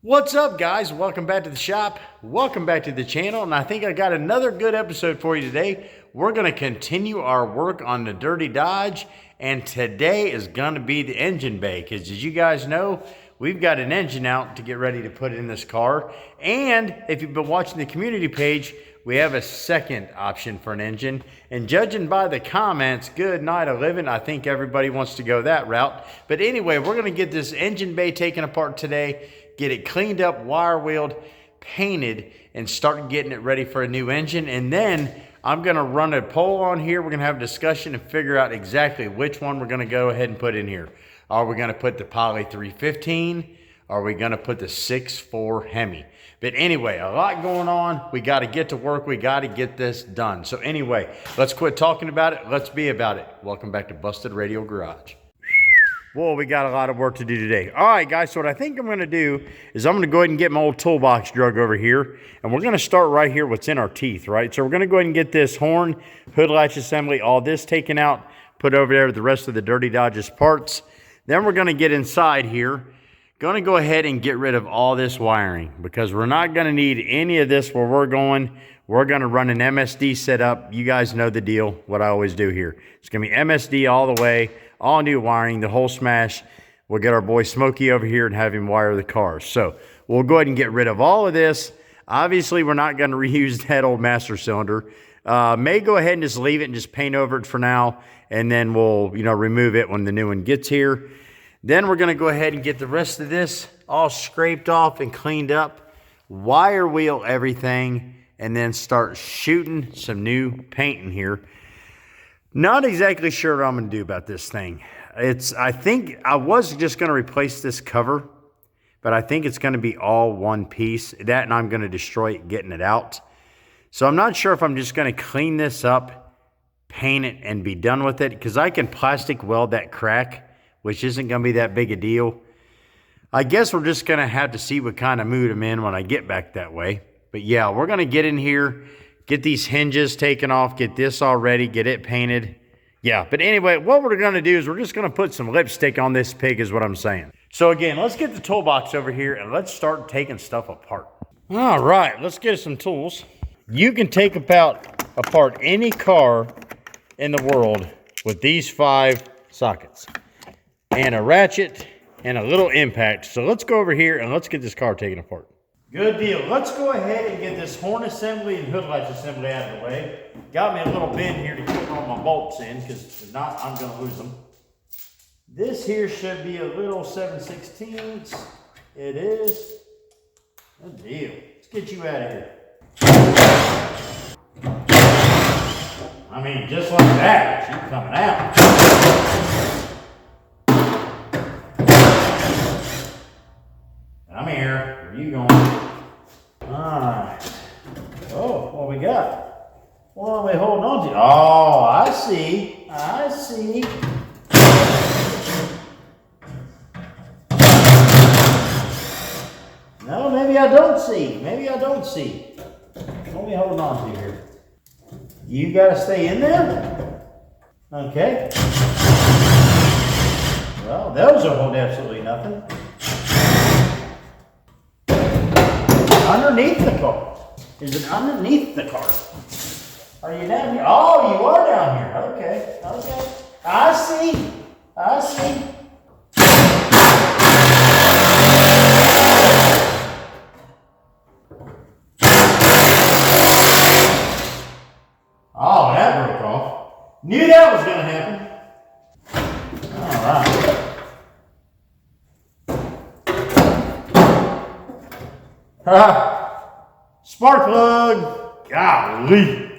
What's up, guys? Welcome back to the shop. Welcome back to the channel. And I think I got another good episode for you today. We're going to continue our work on the Dirty Dodge. And today is going to be the engine bay. Because as you guys know, we've got an engine out to get ready to put in this car. And if you've been watching the community page, we have a second option for an engine. And judging by the comments, good night of living, I think everybody wants to go that route. But anyway, we're going to get this engine bay taken apart today. Get it cleaned up, wire wheeled, painted, and start getting it ready for a new engine. And then I'm gonna run a poll on here. We're gonna have a discussion and figure out exactly which one we're gonna go ahead and put in here. Are we gonna put the Poly 315? Are we gonna put the 6.4 Hemi? But anyway, a lot going on. We gotta get to work. We gotta get this done. So anyway, let's quit talking about it. Let's be about it. Welcome back to Busted Radial Garage. Well, we got a lot of work to do today. All right, guys, so what I think I'm going to do is I'm going to go ahead and get my old toolbox drug over here, and we're going to start right here what's in our teeth, right? So we're going to go ahead and get this horn, hood latch assembly, all this taken out, put over there with the rest of the Dirty Dodge's parts. Then we're going to get inside here, going to go ahead and get rid of all this wiring because we're not going to need any of this where we're going. We're going to run an MSD setup. You guys know the deal, what I always do here. It's going to be MSD all the way. All new wiring, the whole smash. We'll get our boy Smokey over here and have him wire the cars. So we'll go ahead and get rid of all of this. Obviously, we're not going to reuse that old master cylinder. May go ahead and just leave it and just paint over it for now. And then we'll, remove it when the new one gets here. Then we're going to go ahead and get the rest of this all scraped off and cleaned up. Wire wheel everything. And then start shooting some new paint in here. Not exactly sure what I'm going to do about this thing. I think I was just going to replace this cover, but I think it's going to be all one piece. That and I'm going to destroy it getting it out. So I'm not sure if I'm just going to clean this up, paint it, and be done with it, because I can plastic weld that crack, which isn't going to be that big a deal. I guess we're just going to have to see what kind of mood I'm in when I get back that way. But yeah, we're going to get in here, get these hinges taken off, get this all ready, get it painted. Yeah, but anyway, what we're going to do is we're just going to put some lipstick on this pig is what I'm saying. So again, let's get the toolbox over here and let's start taking stuff apart. All right, let's get some tools. You can take apart any car in the world with these 5 sockets and a ratchet and a little impact. So let's go over here and let's get this car taken apart. Good deal. Let's go ahead and get this horn assembly and hood latch assembly out of the way. Got me a little bin here to keep all my bolts in, because if not, I'm going to lose them. This here should be a little 7/16. It is. Good deal. Let's get you out of here. I mean, just like that, she's coming out. Come here. Where are you going? Alright. Oh, what we got? What are we holding on to? Oh, I see. I see. No, maybe I don't see. Maybe I don't see. What are we holding on to here? You gotta stay in there? Okay. Well, those will hold absolutely nothing. Underneath the car. Is it underneath the car? Are you down here? Oh, you are down here. Okay. Okay. I see. I see. Oh, that broke off. Knew that was going to happen. All right. Spark plug. Golly.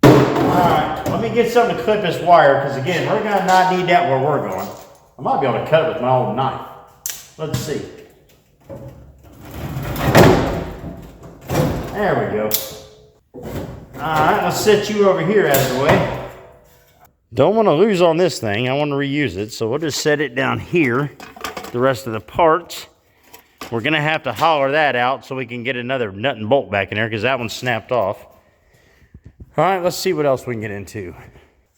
Alright, let me get something to clip this wire, because again, we're going to not need that where we're going. I might be able to cut it with my old knife. Let's see. There we go. Alright, let's set you over here out of the way. Don't want to lose on this thing. I want to reuse it, so we'll just set it down here. The rest of the parts. We're going to have to holler that out so we can get another nut and bolt back in there, because that one snapped off. All right, let's see what else we can get into.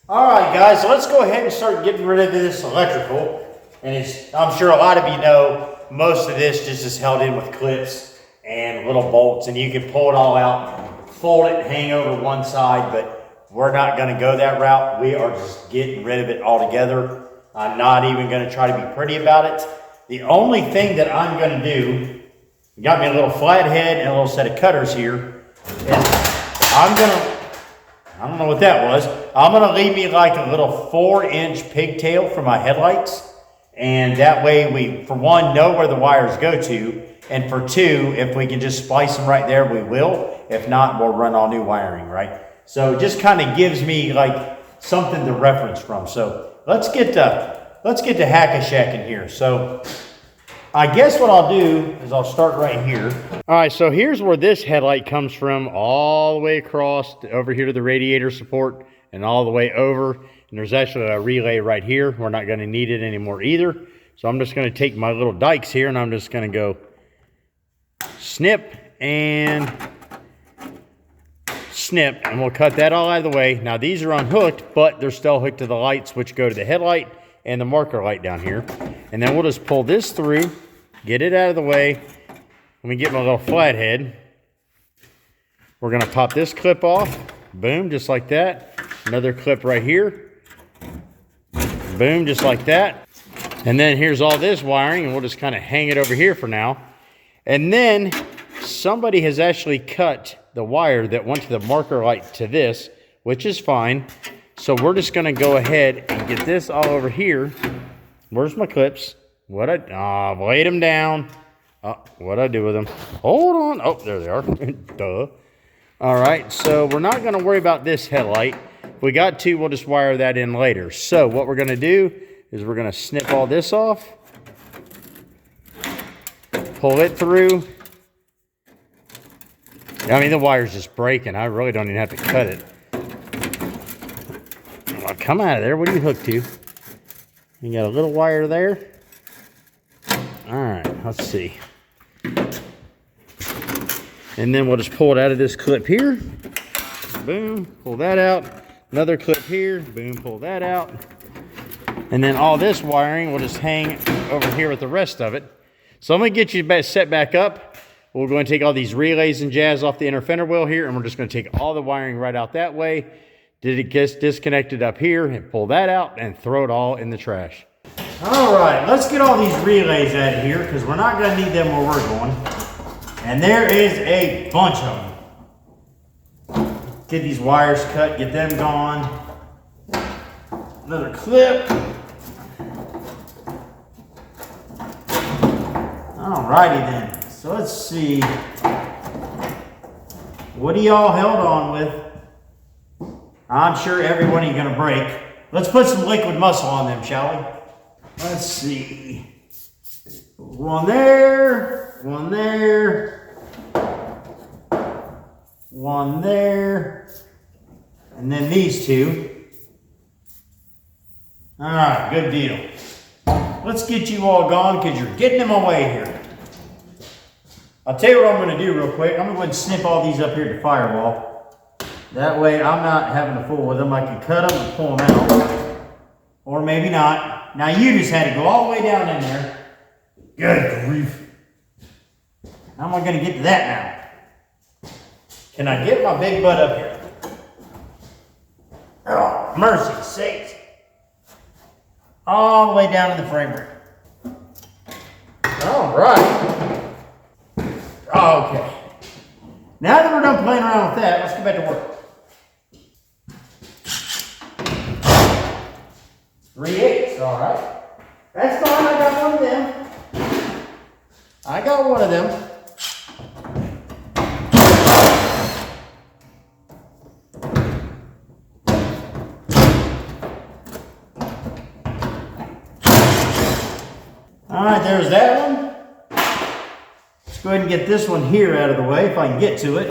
All right, guys, so let's go ahead and start getting rid of this electrical. And I'm sure a lot of you know most of this just is held in with clips and little bolts, and you can pull it all out, fold it, hang over one side, but we're not gonna go that route. We are just getting rid of it altogether. I'm not even gonna try to be pretty about it. The only thing that I'm gonna do, got me a little flathead and a little set of cutters here, and I don't know what that was. I'm gonna leave me like a little 4-inch pigtail for my headlights. And that way we, for one, know where the wires go to. And for two, if we can just splice them right there, we will. If not, we'll run all new wiring, right? So it just kind of gives me like something to reference from. So let's get to hack-a-shacking here. So I guess what I'll do is I'll start right here. All right, so here's where this headlight comes from, all the way across over here to the radiator support and all the way over. And there's actually a relay right here. We're not gonna need it anymore either. So I'm just gonna take my little dikes here and I'm just gonna go snip and snip, and we'll cut that all out of the way. Now these are unhooked, but they're still hooked to the lights, which go to the headlight and the marker light down here. And then we'll just pull this through, get it out of the way. Let me get my little flathead. We're gonna pop this clip off, boom, just like that. Another clip right here. Boom, just like that. And then here's all this wiring, and we'll just kind of hang it over here for now. And then somebody has actually cut the wire that went to the marker light to this, which is fine. So we're just gonna go ahead and get this all over here. Where's my clips? Laid them down. What'd I do with them? Hold on. Oh, there they are. Duh. All right, so we're not gonna worry about this headlight. If we got to, we'll just wire that in later. So what we're gonna do is we're gonna snip all this off, pull it through. I mean, the wire's just breaking. I really don't even have to cut it. Oh, come out of there. What are you hooked to? You got a little wire there. All right, let's see. And then we'll just pull it out of this clip here. Boom, pull that out. Another clip here, boom, pull that out. And then all this wiring will just hang over here with the rest of it. So I'm gonna get you set back up. We're going to take all these relays and jazz off the inner fender wheel here, and we're just gonna take all the wiring right out that way. Did it get disconnected up here, and pull that out and throw it all in the trash. All right, let's get all these relays out of here because we're not gonna need them where we're going. And there is a bunch of them. Get these wires cut, get them gone. Another clip. Alrighty then. So let's see. What are y'all held on with? I'm sure every one of you gonna break. Let's put some liquid muscle on them, shall we? Let's see. One there, one there. One there, and then these two. All right, good deal. Let's get you all gone because you're getting in my way here. I'll tell you what I'm going to do real quick. I'm going to go ahead and snip all these up here to firewall. That way I'm not having to fool with them. I can cut them and pull them out. Or maybe not. Now you just had to go all the way down in there. Good grief. How am I going to get to that now? Can I get my big butt up here? Oh, mercy sakes. All the way down in the frame rail. All right. Okay. Now that we're done playing around with that, let's get back to work. 3/8, all right. That's fine, I got one of them. I got one of them. All right, there's that one. Let's go ahead and get this one here out of the way if I can get to it.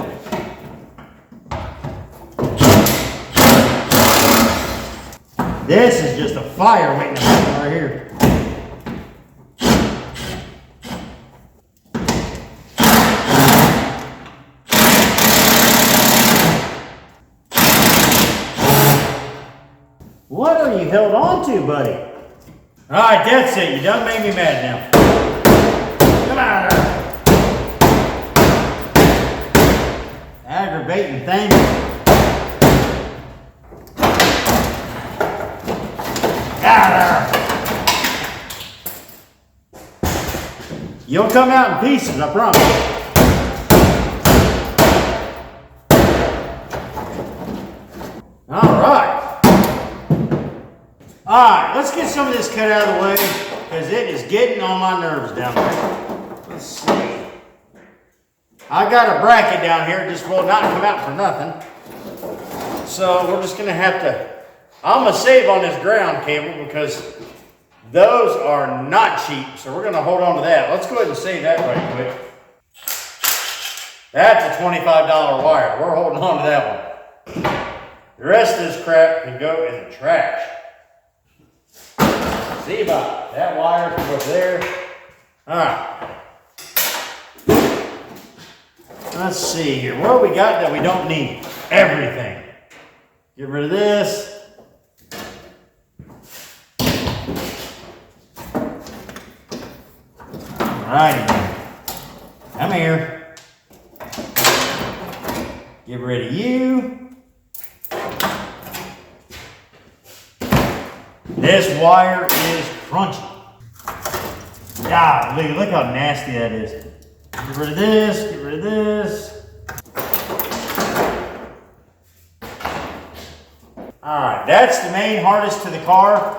This is just a fire waiting to happen right here. What are you held on to, buddy? All right, that's it. You done made me mad now. Come out of there. Aggravating thing. Out of there. You'll come out in pieces, I promise. Alright, let's get some of this cut out of the way because it is getting on my nerves down there. Let's see. I got a bracket down here, it just will not come out for nothing. So we're just going to have to, I'm going to save on this ground cable because those are not cheap. So we're going to hold on to that. Let's go ahead and save that right quick. That's a $25 wire. We're holding on to that one. The rest of this crap can go in the trash. See about that wire can go there. Alright. Let's see here. What we got that we don't need? Everything. Get rid of this. Alrighty. Come here. Get rid of you. This wire is crunchy. Golly, look how nasty that is. Get rid of this, get rid of this. Alright, that's the main harness to the car.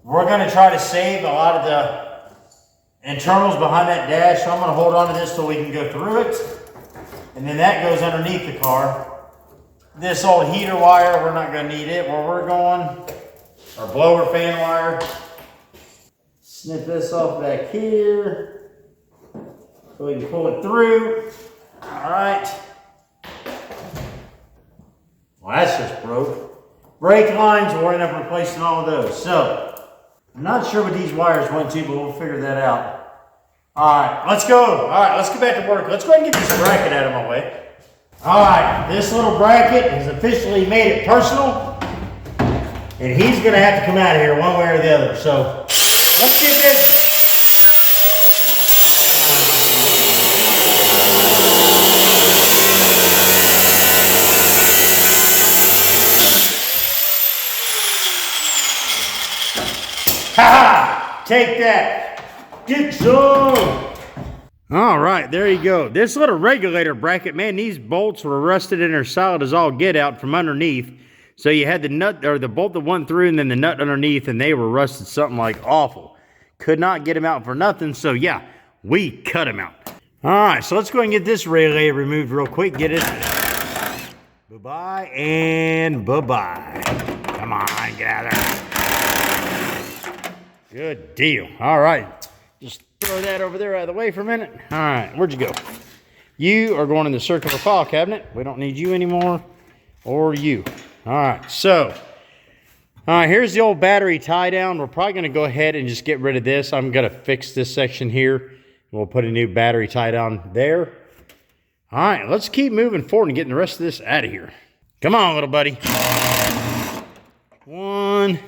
We're going to try to save a lot of the internals behind that dash, so I'm going to hold on to this so we can go through it. And then that goes underneath the car. This old heater wire, we're not going to need it where we're going. Our blower fan wire. Snip this off back here so we can pull it through. Alright. Well, that's just broke. Brake lines, we're going to end up replacing all of those. So, I'm not sure what these wires went to, but we'll figure that out. Alright, let's go. Alright, let's get back to work. Let's go ahead and get this bracket out of my way. Alright, this little bracket has officially made it personal. And he's going to have to come out of here one way or the other. So, let's get this. Ha ha! Take that. Get some. All right, there you go. This little regulator bracket, man, these bolts were rusted and they're solid as all get out from underneath. So you had the nut, or the bolt that went through and then the nut underneath, and they were rusted something like awful. Could not get them out for nothing, so yeah, we cut them out. All right, so let's go ahead and get this relay removed real quick. Get it. Bye-bye and bye-bye. Come on, get out of there. Good deal. All right, just throw that over there out of the way for a minute. All right, where'd you go? You are going in the circular file cabinet. We don't need you anymore, or you. All right, so, here's the old battery tie down. We're probably going to go ahead and just get rid of this. I'm going to fix this section here. We'll put a new battery tie down there. All right, let's keep moving forward and getting the rest of this out of here. Come on, little buddy. 1.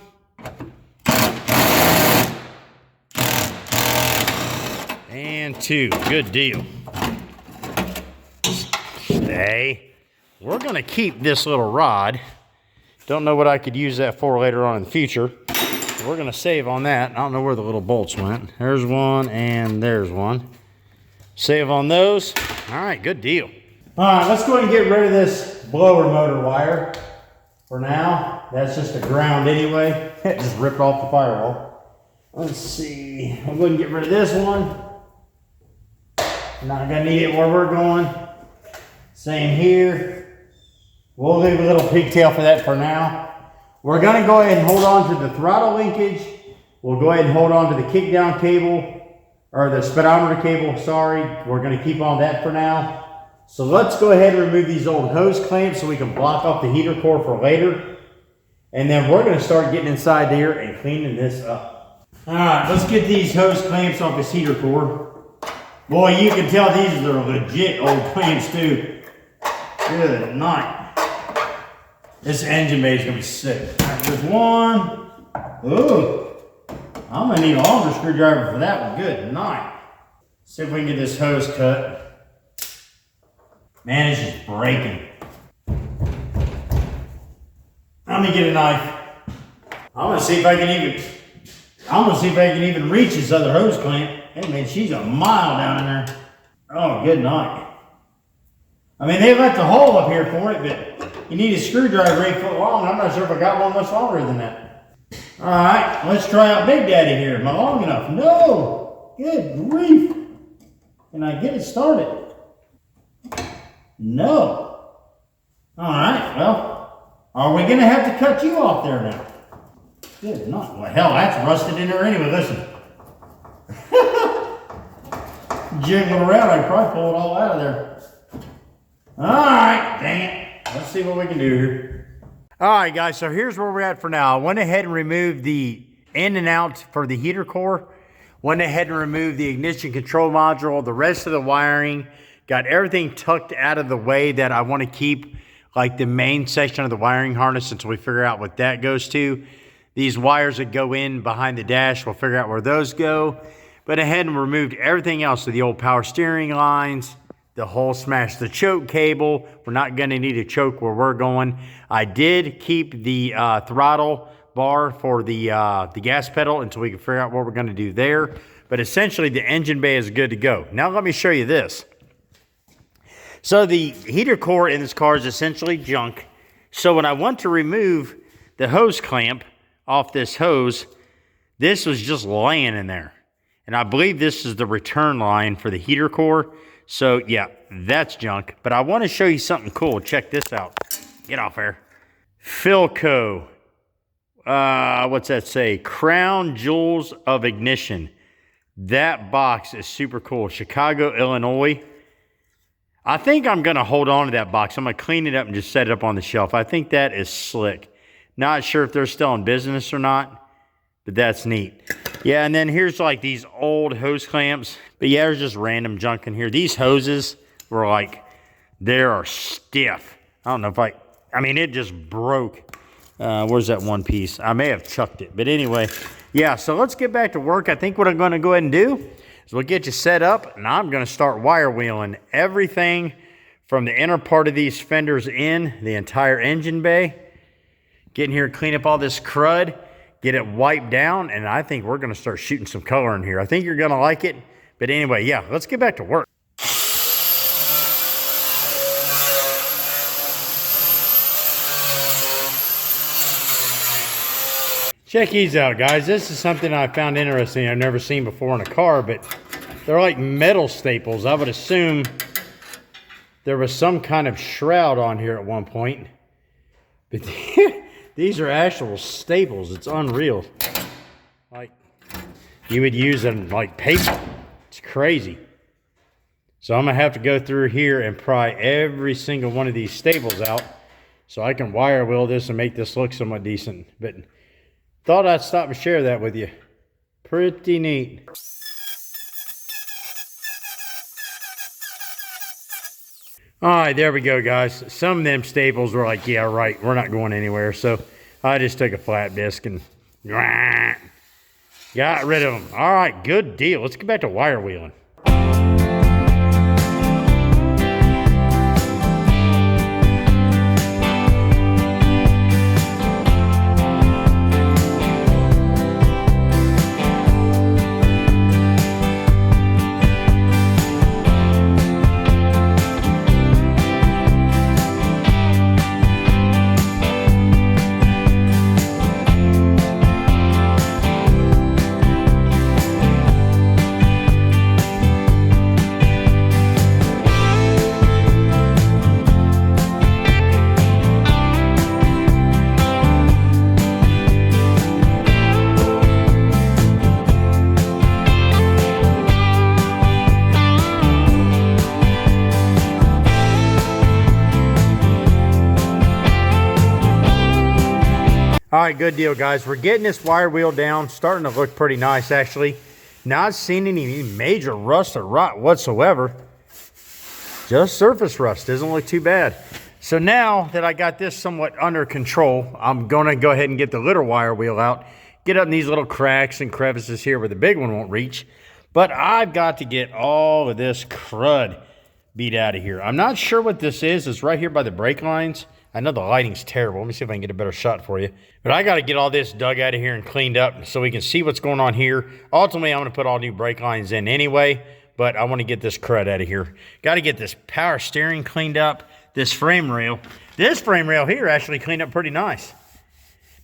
And 2. Good deal. Stay. We're going to keep this little rod. Don't know what I could use that for later on in the future. So we're going to save on that. I don't know where the little bolts went. There's one and there's one. Save on those. All right, good deal. All right, let's go ahead and get rid of this blower motor wire for now. That's just a ground anyway. Just ripped off the firewall. Let's see. I'm going to get rid of this one. Not going to need it where we're going. Same here. We'll leave a little pigtail for that for now. We're going to go ahead and hold on to the throttle linkage. We'll go ahead and hold on to the kickdown cable, or the speedometer cable, sorry. We're going to keep on that for now. So let's go ahead and remove these old hose clamps so we can block off the heater core for later. And then we're going to start getting inside there and cleaning this up. All right, let's get these hose clamps off this heater core. Boy, you can tell these are legit old clamps too. Good night. This engine bay is going to be sick. All right, there's one. Ooh. I'm going to need a longer screwdriver for that one. Good night. See if we can get this hose cut. Man, it's just breaking. Let me get a knife. I'm gonna see if I can even reach this other hose clamp. Hey man, she's a mile down in there. Oh, good night. I mean, they left a hole up here for it, but you need a screwdriver 8 foot long. I'm not sure if I got one much longer than that. All right, let's try out Big Daddy here. Am I long enough? No. Good grief. Can I get it started? No. All right, well, are we gonna have to cut you off there now? Good night. Well, hell, that's rusted in there anyway. Listen. Jiggle around, I can probably pull it all out of there. All right, dang it. Let's see what we can do here. All right, guys, so here's where we're at for now. I went ahead and removed the in and out for the heater core. Went ahead and removed the ignition control module, the rest of the wiring. Got everything tucked out of the way that I want to keep like the main section of the wiring harness until we figure out what that goes to. These wires that go in behind the dash, we'll figure out where those go. But ahead and removed everything else, so the old power steering lines, the whole smash the choke cable. We're not gonna need a choke where we're going. I did keep the throttle bar for the gas pedal until we can figure out what we're gonna do there. But essentially the engine bay is good to go. Now let me show you this. So the heater core in this car is essentially junk. So when I want to remove the hose clamp off this hose, this was just laying in there. And I believe this is the return line for the heater core. So yeah, that's junk. But I want to show you something cool. Check this out. Get off there. Philco. What's that say? Crown Jewels of Ignition. That box is super cool. Chicago, Illinois. I think I'm going to hold on to that box. I'm going to clean it up and just set it up on the shelf. I think that is slick. Not sure if they're still in business or not, but that's neat. Yeah, and then here's like these old hose clamps. But yeah, there's just random junk in here. These hoses were like, they are stiff. I don't know if I mean, it just broke. Where's that one piece? I may have chucked it. But anyway, yeah, so let's get back to work. I think what I'm going to go ahead and do is we'll get you set up, and I'm going to start wire wheeling everything from the inner part of these fenders in, the entire engine bay. Get in here and clean up all this crud, get it wiped down, and I think we're going to start shooting some color in here. I think you're going to like it. But anyway, yeah, let's get back to work. Check these out, guys. This is something I found interesting. I've never seen before in a car, but they're like metal staples. I would assume there was some kind of shroud on here at one point. But these are actual staples. It's unreal. Like you would use them like paper. It's crazy. So I'm going to have to go through here and pry every single one of these staples out so I can wire wheel this and make this look somewhat decent. But thought I'd stop and share that with you. Pretty neat. All right, there we go, guys. Some of them staples were like, yeah, right, we're not going anywhere. So I just took a flat disc and got rid of them. All right, good deal. Let's get back to wire wheeling. All right, good deal, guys. We're getting this wire wheel down, starting to look pretty nice, actually. Not seeing any major rust or rot whatsoever. Just surface rust, doesn't look too bad. So now that I got this somewhat under control, I'm gonna go ahead and get the little wire wheel out, get up in these little cracks and crevices here where the big one won't reach. But I've got to get all of this crud beat out of here. I'm not sure what this is. It's right here by the brake lines. I know the lighting's terrible. Let me see if I can get a better shot for you. But I got to get all this dug out of here and cleaned up so we can see what's going on here. Ultimately, I'm going to put all new brake lines in anyway, but I want to get this crud out of here. Got to get this power steering cleaned up, this frame rail. This frame rail here actually cleaned up pretty nice.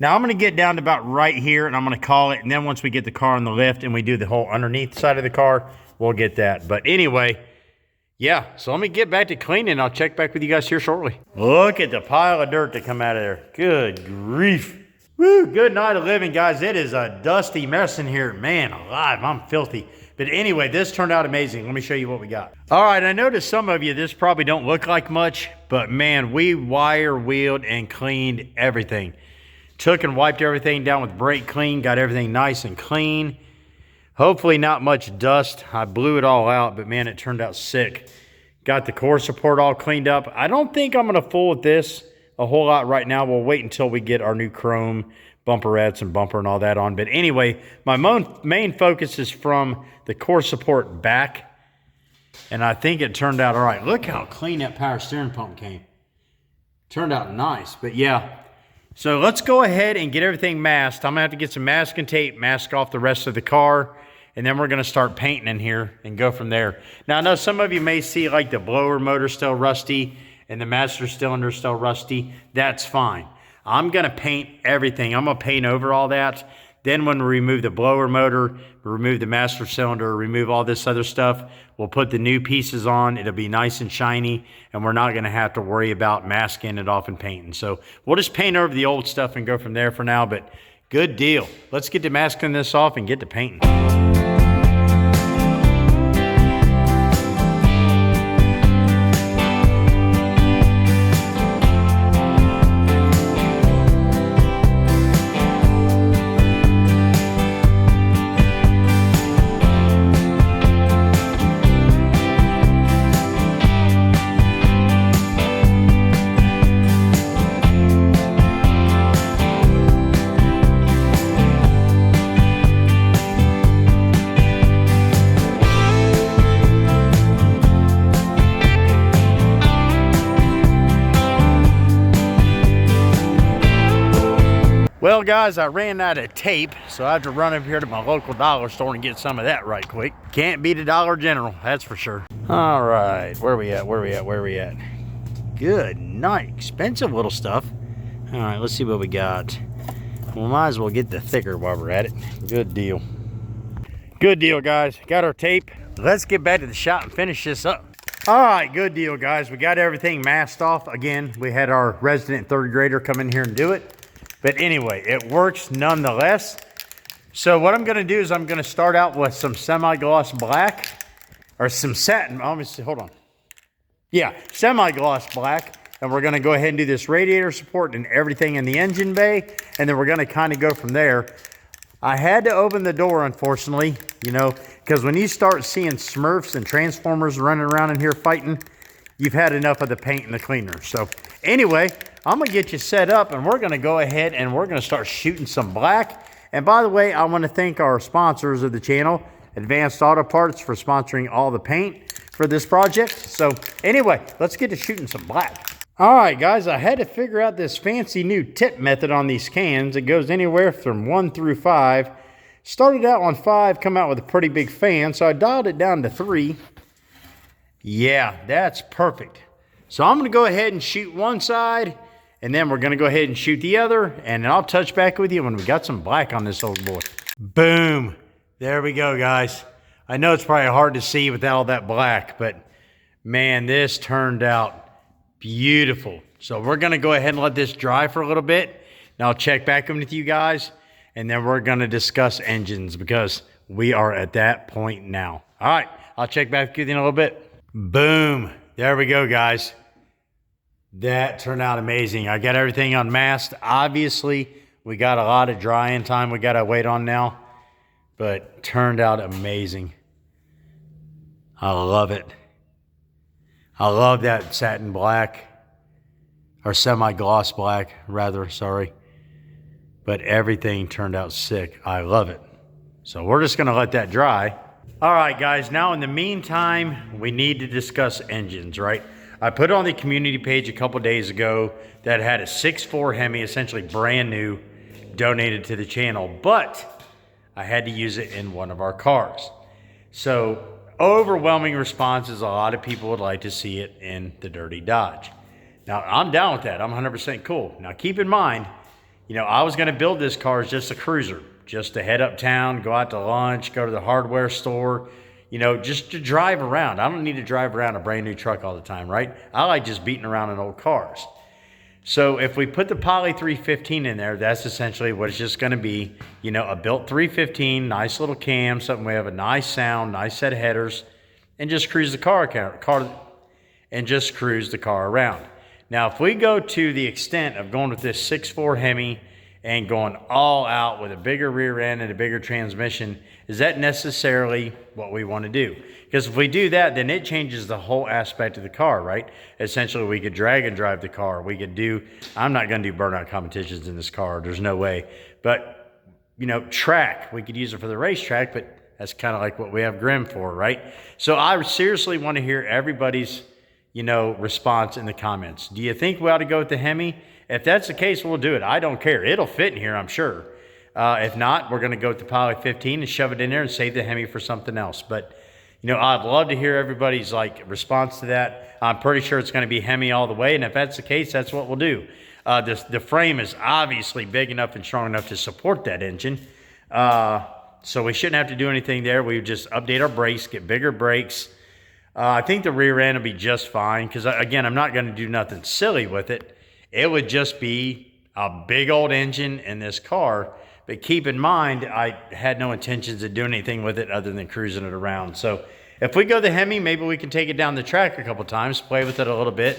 Now, I'm going to get down to about right here, and I'm going to call it, and then once we get the car on the lift and we do the whole underneath side of the car, we'll get that. But anyway, yeah, so let me get back to cleaning. I'll check back with you guys here shortly. Look at the pile of dirt that come out of there. Good grief. Woo, good night of living, guys. It is a dusty mess in here. Man alive, I'm filthy. But anyway, this turned out amazing. Let me show you what we got. All right, I noticed some of you, this probably don't look like much, but man, we wire wheeled and cleaned everything. Took and wiped everything down with brake clean, got everything nice and clean. Hopefully not much dust. I blew it all out, but man, it turned out sick. Got the core support all cleaned up. I don't think I'm gonna fool with this a whole lot right now. We'll wait until we get our new chrome bumperettes and bumper and all that on. But anyway, my main focus is from the core support back. And I think it turned out all right. Look how clean that power steering pump came. Turned out nice, but yeah. So let's go ahead and get everything masked. I'm gonna have to get some masking tape, mask off the rest of the car, and then we're gonna start painting in here and go from there. Now I know some of you may see like the blower motor still rusty and the master cylinder still rusty. That's fine. I'm gonna paint everything. I'm gonna paint over all that. Then when we remove the blower motor, remove the master cylinder, remove all this other stuff, we'll put the new pieces on. It'll be nice and shiny, and we're not gonna have to worry about masking it off and painting. So we'll just paint over the old stuff and go from there for now, but good deal. Let's get to masking this off and get to painting. Well, guys, I ran out of tape, so I have to run up here to my local dollar store and get some of that right quick. Can't beat a Dollar General, that's for sure. All right, where we at? Good night, expensive little stuff. All right, let's see what we got. We might as well get the thicker while we're at it. Good deal. Good deal, guys. Got our tape. Let's get back to the shop and finish this up. All right, good deal, guys. We got everything masked off. Again, we had our resident third grader come in here and do it. But anyway, it works nonetheless. So what I'm gonna do is I'm gonna start out with some semi-gloss black, or some satin, let me see, hold on. Yeah, semi-gloss black, and we're gonna go ahead and do this radiator support and everything in the engine bay, and then we're gonna kind of go from there. I had to open the door, unfortunately, you know, because when you start seeing Smurfs and Transformers running around in here fighting, you've had enough of the paint and the cleaner. So anyway, I'm gonna get you set up and we're gonna go ahead and we're gonna start shooting some black. And by the way, I wanna thank our sponsors of the channel, Advanced Auto Parts, for sponsoring all the paint for this project. So anyway, let's get to shooting some black. All right, guys, I had to figure out this fancy new tip method on these cans. It goes anywhere from 1 through 5. Started out on 5, come out with a pretty big fan, so I dialed it down to 3. Yeah, that's perfect. So I'm gonna go ahead and shoot one side, and then we're gonna go ahead and shoot the other, and I'll touch back with you when we got some black on this old boy. Boom. There we go, guys. I know it's probably hard to see without all that black, but man, this turned out beautiful. So we're gonna go ahead and let this dry for a little bit, and I'll check back in with you guys, and then we're gonna discuss engines because we are at that point now. All right, I'll check back with you in a little bit. Boom. There we go, guys. That turned out amazing. I got everything unmasked. Obviously, we got a lot of drying time we got to wait on now, but turned out amazing. I love it. I love that satin black, or semi-gloss black, rather, sorry. But everything turned out sick. I love it. So we're just going to let that dry. All right, guys, now in the meantime, we need to discuss engines, right? I put on the community page a couple days ago that had a 6.4 Hemi, essentially brand new, donated to the channel, but I had to use it in one of our cars. So overwhelming response is a lot of people would like to see it in the Dirty Dodge. Now, I'm down with that. I'm 100% cool. Now, keep in mind, you know, I was going to build this car as just a cruiser, just to head uptown, go out to lunch, go to the hardware store, you know, just to drive around. I don't need to drive around a brand new truck all the time, right? I like just beating around in old cars. So if we put the Poly 315 in there, that's essentially what it's just going to be, you know, a built 315, nice little cam, something we have a nice sound, nice set of headers, and just cruise the car around. Now, if we go to the extent of going with this 6.4 Hemi and going all out with a bigger rear end and a bigger transmission, is that necessarily what we want to do? Because if we do that, then it changes the whole aspect of the car, right? Essentially, we could drag and drive the car. We could do, I'm not going to do burnout competitions in this car. There's no way. But, you know, track, we could use it for the racetrack, but that's kind of like what we have Grim for, right? So I seriously want to hear everybody's, you know, response in the comments. Do you think we ought to go with the Hemi? If that's the case, we'll do it. I don't care. It'll fit in here, I'm sure. If not, we're going to go with the Poly 15 and shove it in there and save the Hemi for something else. But, you know, I'd love to hear everybody's, like, response to that. I'm pretty sure it's going to be Hemi all the way, and if that's the case, that's what we'll do. The frame is obviously big enough and strong enough to support that engine. So we shouldn't have to do anything there. We would just update our brakes, get bigger brakes. I think the rear end will be just fine because, again, I'm not going to do nothing silly with it. It would just be a big old engine in this car. But keep in mind, I had no intentions of doing anything with it other than cruising it around. So if we go the Hemi, maybe we can take it down the track a couple times, play with it a little bit.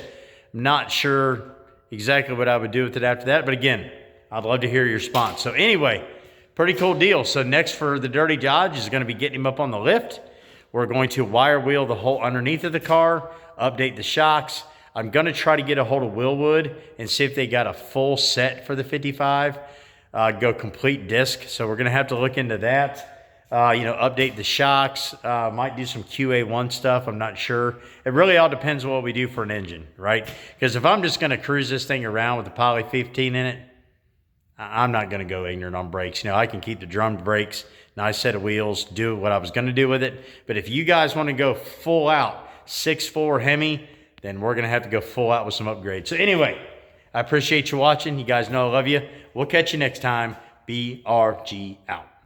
I'm not sure exactly what I would do with it after that. But again, I'd love to hear your response. So anyway, pretty cool deal. So next for the Dirty Dodge is going to be getting him up on the lift. We're going to wire wheel the whole underneath of the car, update the shocks. I'm going to try to get a hold of Willwood and see if they got a full set for the 55, go complete disc. So we're going to have to look into that, you know, update the shocks, might do some QA1 stuff. I'm not sure. It really all depends on what we do for an engine, right? Because if I'm just going to cruise this thing around with the Poly 15 in it, I'm not going to go ignorant on brakes. You know, I can keep the drummed brakes, nice set of wheels, do what I was going to do with it. But if you guys want to go full out 6.4 Hemi, then we're going to have to go full out with some upgrades. So anyway, I appreciate you watching. You guys know I love you. We'll catch you next time. BRG out.